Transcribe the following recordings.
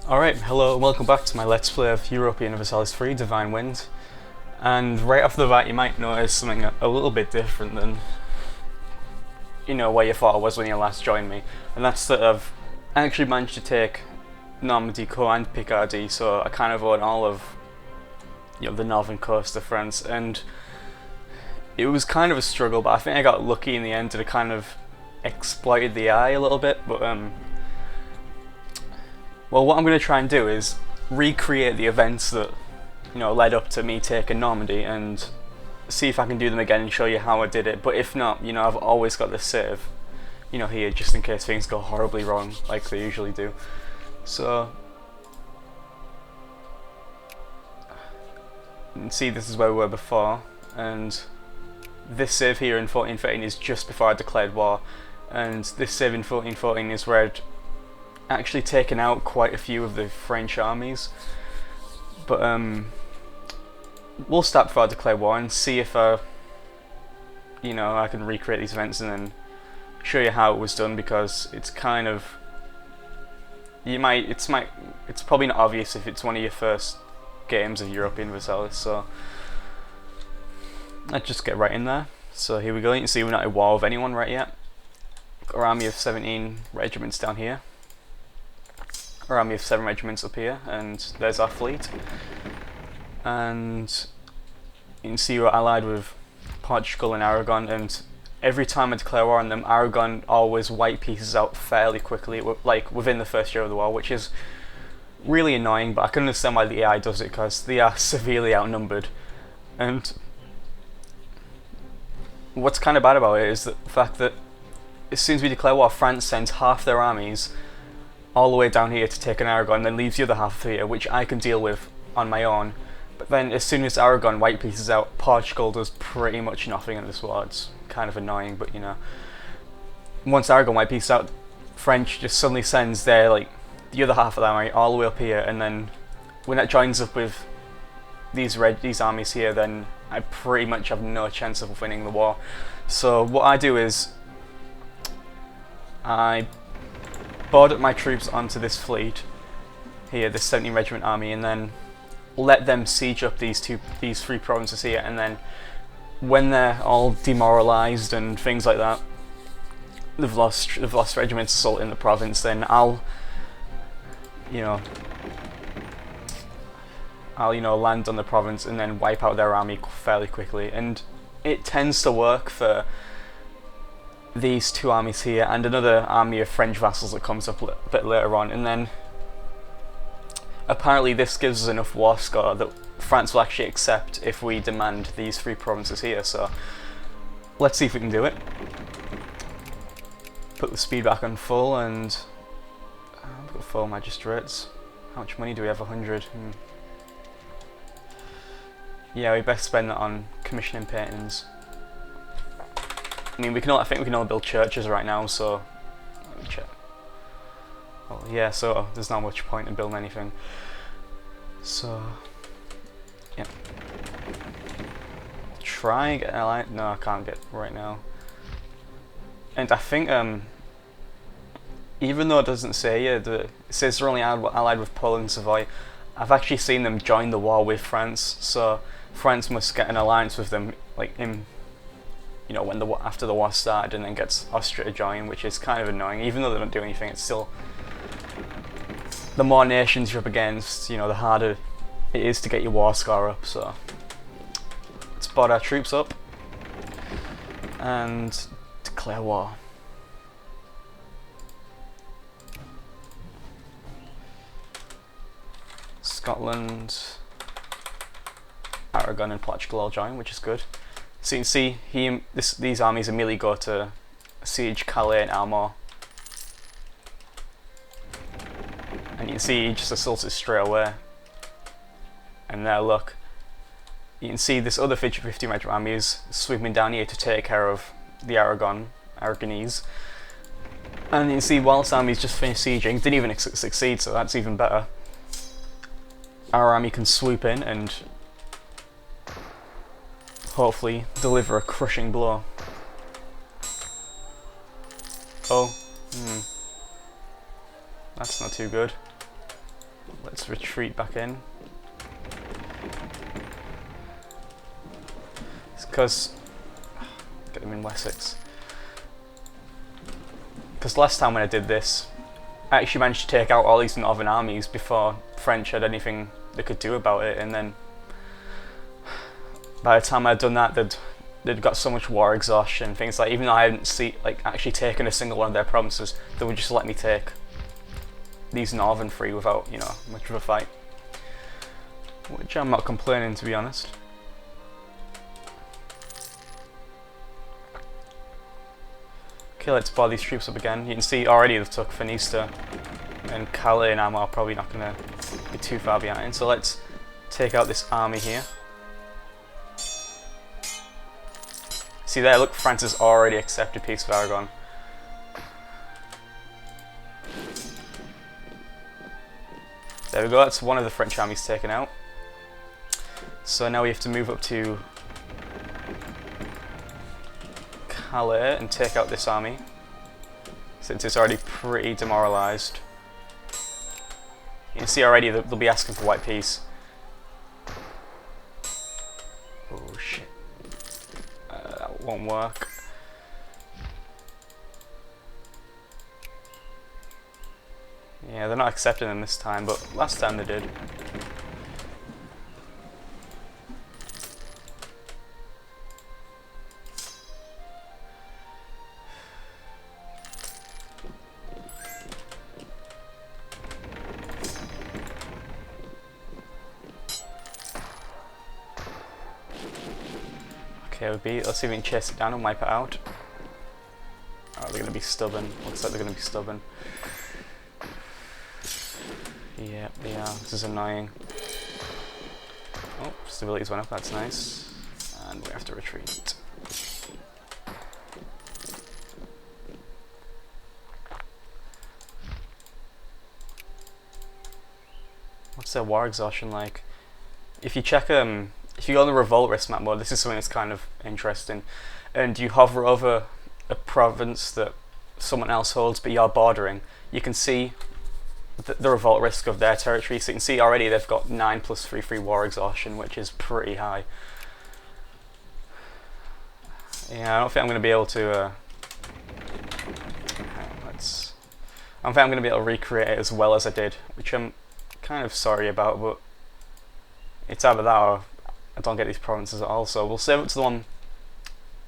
Alright, hello and welcome back to my Let's Play of Europa Universalis 3 Divine Wind. And right off the bat you might notice something a little bit different than, where you thought I was when you last joined me. And that's that I've actually managed to take Normandy, Co and Picardy, so I kind of own all of the northern coast of France. And it was kind of a struggle, but I think I got lucky in the end and I kind of exploited the eye a little bit, but well, what I'm going to try and do is recreate the events that, led up to me taking Normandy and see if I can do them again and show you how I did it. But if not, I've always got this save, here, just in case things go horribly wrong, like they usually do. So, you can see this is where we were before, and this save here in 1413 is just before I declared war, and this save in 1414 is where I'd actually taken out quite a few of the French armies. But we'll start before I declare war and see if I can recreate these events and then show you how it was done, because it's kind of it's probably not obvious if it's one of your first games of Europa Universalis. So let's just get right in there. So here we go. You can see we're not at war with anyone right yet. Got our army of 17 regiments down here. Our army of 7 regiments up here, and there's our fleet. And you can see we're allied with Portugal and Aragon, and every time I declare war on them, Aragon always white pieces out fairly quickly, like within the first year of the war, which is really annoying, but I can understand why the AI does it, because they are severely outnumbered. And what's kind of bad about it is the fact that as soon as we declare war, France sends half their armies all the way down here to take an Aragon, and then leaves the other half here, which I can deal with on my own. But then as soon as Aragon white pieces out, Portugal does pretty much nothing in this war. It's kind of annoying, but once Aragon white pieces out, French just suddenly sends the other half of the army all the way up here, and then when that joins up with these armies here, then I pretty much have no chance of winning the war. So what I do is I board up my troops onto this fleet here, this 17 regiment army, and then let them siege up these three provinces here, and then when they're all demoralized and things like that, they've lost regiments assault in the province, then I'll land on the province and then wipe out their army fairly quickly. And it tends to work for these two armies here and another army of French vassals that comes up a bit later on, and then apparently this gives us enough war score that France will actually accept if we demand these 3 provinces here. So let's see if we can do it. Put the speed back on full, and I've got 4 magistrates. How much money do we have? 100. Yeah, we best spend that on commissioning paintings. I mean, I think we can only build churches right now, so let me check. Well, yeah, so there's not much point in building anything. So, yeah. Try and get an ally. No, I can't get right now. And I think, even though it doesn't say here, it says they're only allied with Poland and Savoy, I've actually seen them join the war with France, so France must get an alliance with them, after the war started, and then gets Austria to join, which is kind of annoying. Even though they don't do anything, it's still, the more nations you're up against, the harder it is to get your war score up. So let's board our troops up and declare war. Scotland, Aragon and Portugal all join, which is good. So you can see these armies immediately go to siege Calais and Armor, and you can see he just assaults it straight away. And there, look, you can see this other 50 regiment army is sweeping down here to take care of the Aragonese. And you can see whilst armies just finished sieging, didn't even succeed, so that's even better. Our army can swoop in and hopefully deliver a crushing blow. Oh, that's not too good. Let's retreat back in. It's because get them in Wessex. Because last time when I did this, I actually managed to take out all these northern armies before French had anything they could do about it, and then by the time I'd done that, they'd got so much war exhaustion, things like, even though I hadn't actually taken a single one of their provinces, they would just let me take these northern free without, you know, much of a fight. Which I'm not complaining, to be honest. Okay, let's bar these troops up again. You can see already they've took Finista, and Calais and Armagh are probably not going to be too far behind. So let's take out this army here. See there, look, France has already accepted Peace of Aragon. There we go, that's one of the French armies taken out. So now we have to move up to Calais and take out this army, since it's already pretty demoralised. You can see already that they'll be asking for white peace. Oh shit. That won't work. Yeah, they're not accepting them this time, but last time they did. Okay, let's see if we can chase it down and wipe it out. Oh, they're going to be stubborn. Looks like they're going to be stubborn. Yeah, they are. This is annoying. Oh, stabilities went up, that's nice. And we have to retreat. What's their war exhaustion like? If you check if you go on the revolt risk map mode, this is something that's kind of interesting. And you hover over a province that someone else holds but you're bordering, you can see the revolt risk of their territory. So you can see already they've got 9 + 3 free war exhaustion, which is pretty high. Yeah, I don't think I'm going to be able to I don't think I'm going to be able to recreate it as well as I did, which I'm kind of sorry about, but it's either that or I don't get these provinces at all, so we'll save it to the one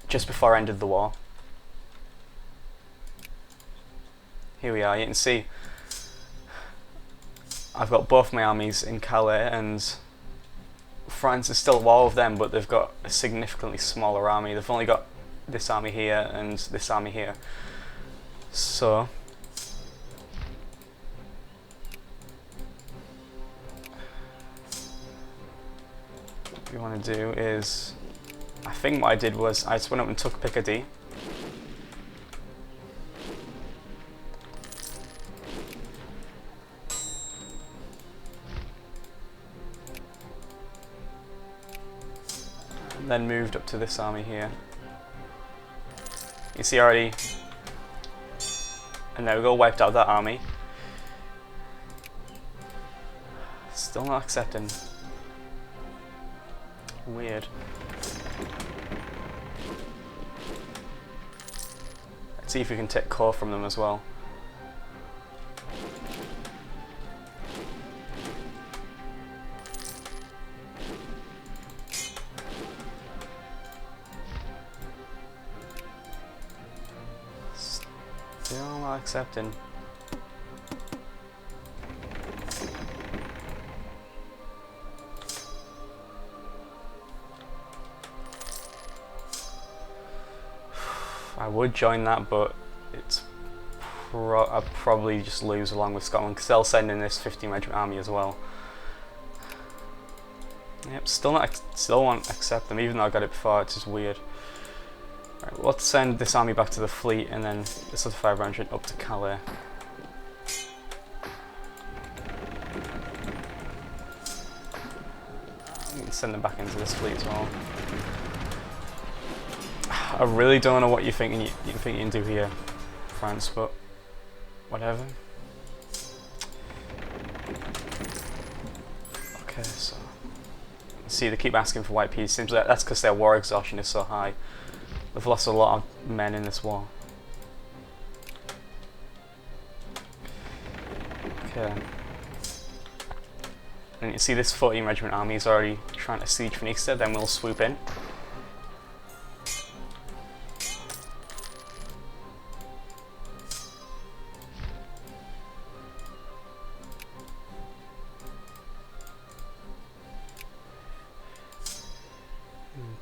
just before I ended the war. Here we are, you can see I've got both my armies in Calais, and France is still at war with them, but they've got a significantly smaller army. They've only got this army here and this army here. So what we want to do is, I think what I did was I just went up and took Picardy. And then moved up to this army here. You see already, and there we go, wiped out that army. Still not accepting. Weird. Let's see if we can take core from them as well. Still not accepting. I would join that, but it's I'd probably just lose along with Scotland, because they'll send in this 15 regiment army as well. Yep, still won't accept them, even though I got it before. It's just weird. Right, well, let's send this army back to the fleet, and then this other 500 up to Calais. We can send them back into this fleet as well. I really don't know what you think you can do here, France, but whatever. Okay, so see, they keep asking for white peace. Seems like that's because their war exhaustion is so high. They've lost a lot of men in this war. Okay. And you see this 14 Regiment army is already trying to siege Phoenicia, then we'll swoop in.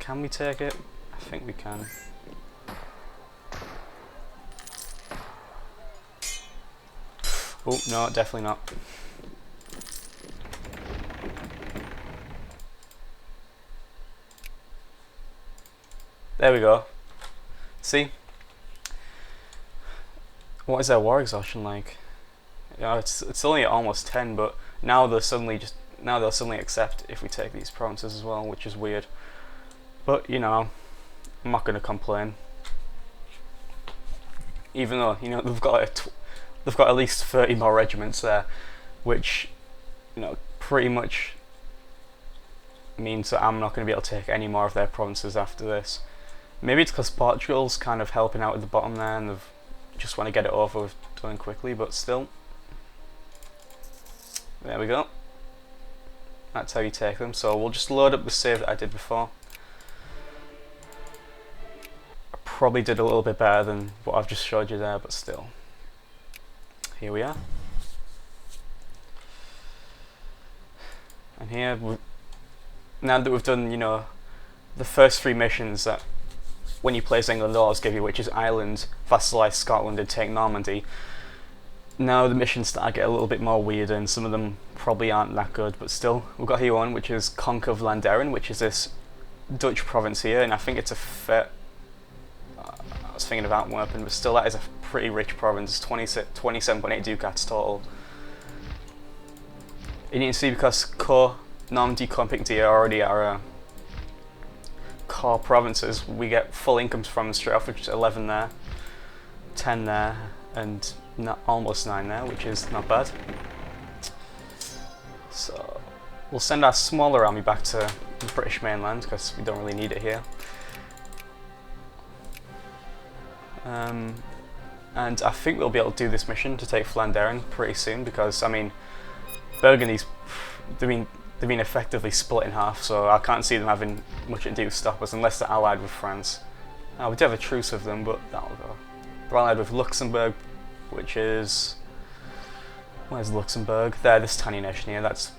Can we take it? I think we can. Oh, no, definitely not. There we go. See? What is their war exhaustion like? You know, it's only at almost 10, but now they'll suddenly accept if we take these provinces as well, which is weird. But you know, I'm not going to complain. Even though they've got at least 30 more regiments there, which pretty much means that I'm not going to be able to take any more of their provinces after this. Maybe it's because Portugal's kind of helping out at the bottom there, and they just want to get it over with done quickly. But still, there we go. That's how you take them. So we'll just load up the save that I did before. Probably did a little bit better than what I've just showed you there, but still, here we are. And here, now that we've done the first 3 missions that when you place England laws give you, which is Ireland, vassalize Scotland and take Normandy, now the missions start to get a little bit more weird, and some of them probably aren't that good, but still, we've got here one which is conquer Vlaanderen, which is this Dutch province here, and I think it's I was thinking of Antwerpen, but still that is a pretty rich province. 27.8 ducats total. And you can see because Normandy, Compiègne already are core provinces, we get full incomes from them straight off, which is 11 there, 10 there, and almost 9 there, which is not bad. So we'll send our smaller army back to the British mainland because we don't really need it here. And I think we'll be able to do this mission to take Vlaanderen pretty soon, because I mean, Burgundy's they've been effectively split in half, so I can't see them having much to do to stop us unless they're allied with France. We do have a truce with them, but that'll go. They're allied with Luxembourg, which is, where's Luxembourg? There, this tiny nation here. That's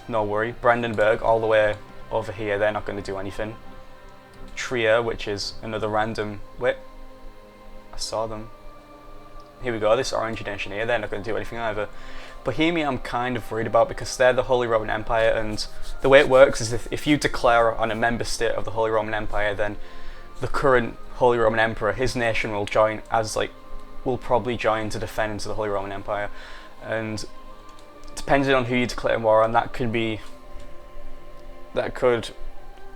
no worry. Brandenburg, all the way over here. They're not going to do anything. Trier, which is another random. Wait. I saw them. Here we go, this orange nation here, they're not going to do anything either. Bohemia I'm kind of worried about because they're the Holy Roman Empire, and the way it works is if you declare on a member state of the Holy Roman Empire, then the current Holy Roman Emperor, his nation will join will probably join to defend into the Holy Roman Empire. And depending on who you declare war on, that could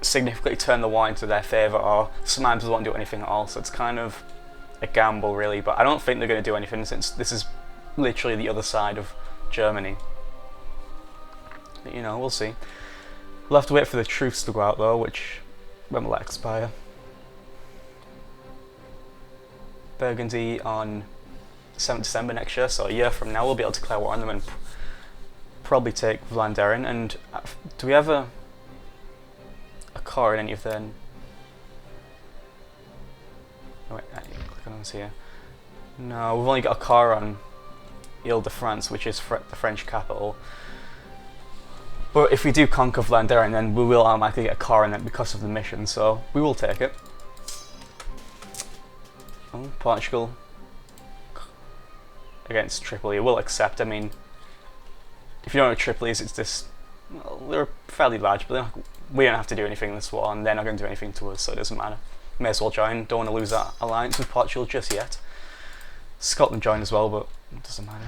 significantly turn the war into their favour, or sometimes they won't do anything at all, so it's kind of a gamble really, but I don't think they're going to do anything since this is literally the other side of Germany. But, we'll see. We'll have to wait for the truce to go out though, when will that expire? Burgundy on 7th December next year, so a year from now we'll be able to declare war on them and probably take Vlaanderen. And do we have a car in any of them? Oh, wait, click on this here. No, we've only got a car on Ile-de-France, which is the French capital. But if we do conquer Vlaanderen, then we will automatically get a car in it because of the mission, so we will take it. Oh, Portugal against Tripoli. We'll accept. I mean, if you don't know what Tripoli is, it's this. Well, they're fairly large, but we don't have to do anything in this war, and they're not going to do anything to us, so it doesn't matter. May as well join. Don't want to lose that alliance with Portugal just yet. Scotland joined as well, but it doesn't matter.